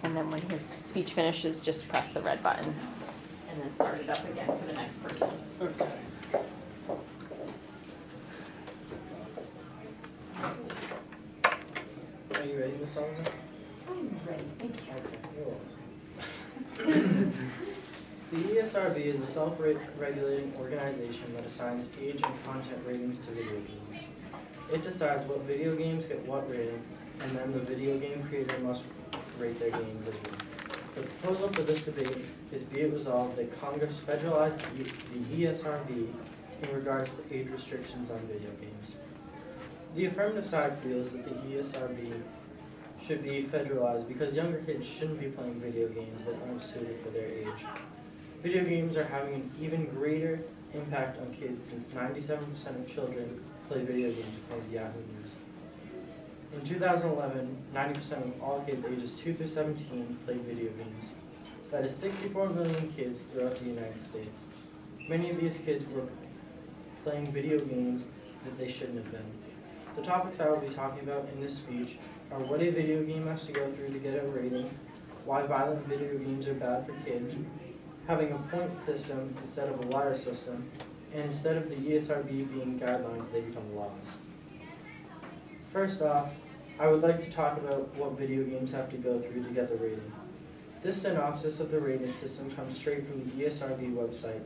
and then when his speech finishes, just press the red button, and then start it up again for the next person. Okay. Are you ready, Ms. Sullivan? I'm ready, thank you. Okay, you're welcome. The ESRB is a self-regulating organization that assigns age and content ratings to video games. It decides what video games get what rating, and then the video game creator must rate their games as well. The proposal for this debate is be it resolved that Congress federalize the ESRB in regards to age restrictions on video games. The affirmative side feels that the ESRB should be federalized because younger kids shouldn't be playing video games that aren't suited for their age. Video games are having an even greater impact on kids since 97% of children play video games according to Yahoo News. In 2011, 90% of all kids ages 2 through 17 played video games. That is 64 million kids throughout the United States. Many of these kids were playing video games that they shouldn't have been. The topics I will be talking about in this speech are what a video game has to go through to get a rating, why violent video games are bad for kids, having a point system instead of a ladder system, and instead of the ESRB being guidelines, they become laws. First off, I would like to talk about what video games have to go through to get the rating. This synopsis of the rating system comes straight from the ESRB website.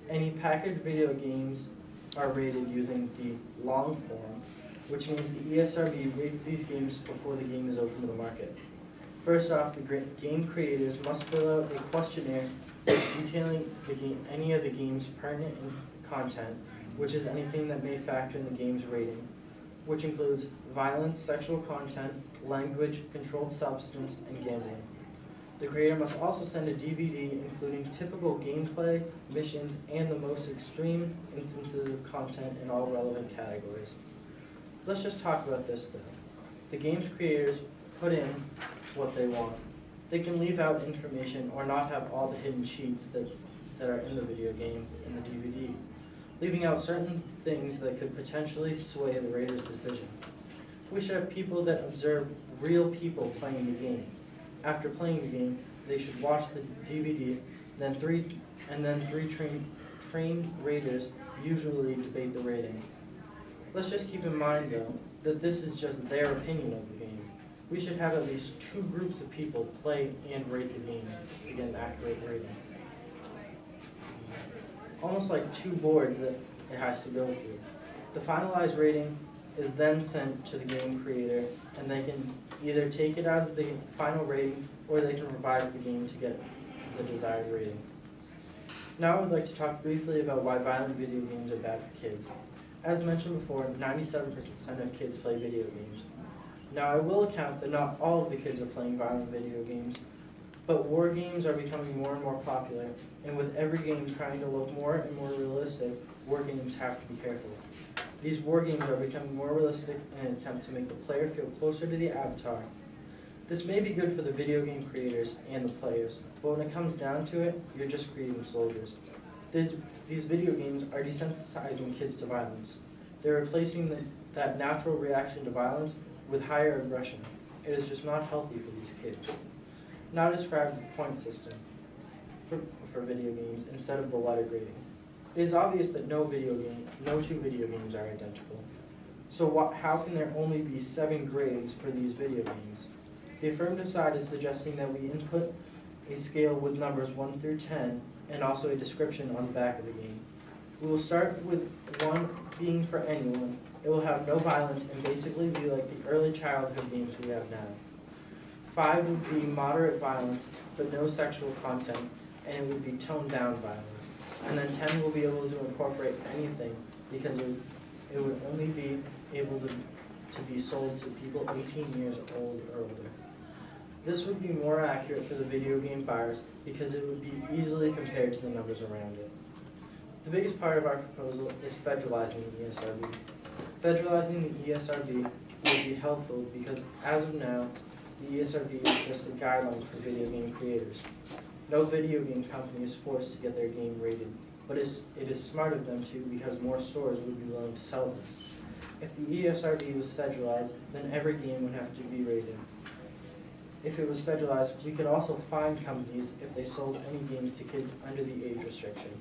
Any packaged video games are rated using the long form, which means the ESRB rates these games before the game is open to the market. First off, the game creators must fill out a questionnaire detailing any of the game's pertinent content, which is anything that may factor in the game's rating, which includes violence, sexual content, language, controlled substance, and gambling. The creator must also send a DVD including typical gameplay, missions, and the most extreme instances of content in all relevant categories. Let's just talk about this though. The game's creators put in what they want. They can leave out information or not have all the hidden cheats that are in the video game in the DVD, leaving out certain things that could potentially sway the rater's decision. We should have people that observe real people playing the game. After playing the game, they should watch the DVD, then three trained raters usually debate the rating. Let's just keep in mind though, that this is just their opinion of the game. We should have at least 2 groups of people play and rate the game to get an accurate rating. Almost like 2 boards that it has to go through. The finalized rating is then sent to the game creator, and they can either take it as the final rating or they can revise the game to get the desired rating. Now I would like to talk briefly about why violent video games are bad for kids. As mentioned before, 97% of kids play video games. Now I will account that not all of the kids are playing violent video games, but war games are becoming more and more popular, and with every game trying to look more and more realistic, war games have to be careful. These war games are becoming more realistic in an attempt to make the player feel closer to the avatar. This may be good for the video game creators and the players, but when it comes down to it, you're just creating soldiers. These video games are desensitizing kids to violence. They're replacing that natural reaction to violence with higher aggression. It is just not healthy for these kids. Now describe the point system for video games instead of the letter grading. It is obvious that no 2 video games are identical. So how can there only be 7 grades for these video games? The affirmative side is suggesting that we input a scale with numbers 1 through 10 and also a description on the back of the game. We will start with 1 being for anyone. It will have no violence and basically be like the early childhood games we have now. 5 would be moderate violence but no sexual content, and it would be toned down violence. And then 10 will be able to incorporate anything because it would only be able to be sold to people 18 years old or older. This would be more accurate for the video game buyers because it would be easily compared to the numbers around it. The biggest part of our proposal is federalizing the ESRB. Federalizing the ESRB would be helpful because as of now, the ESRB is just a guideline for video game creators. No video game company is forced to get their game rated, but it is smart of them to because more stores would be willing to sell them. If the ESRB was federalized, then every game would have to be rated. If it was federalized, we could also fine companies if they sold any games to kids under the age restriction.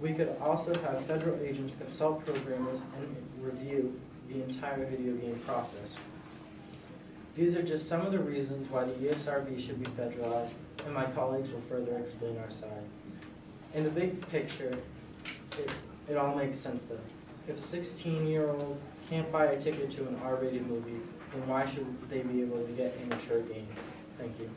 We could also have federal agents consult programmers and review the entire video game process. These are just some of the reasons why the ESRB should be federalized, and my colleagues will further explain our side. In the big picture, it all makes sense though. If a 16-year-old can't buy a ticket to an R-rated movie, then why should they be able to get a mature game? Thank you.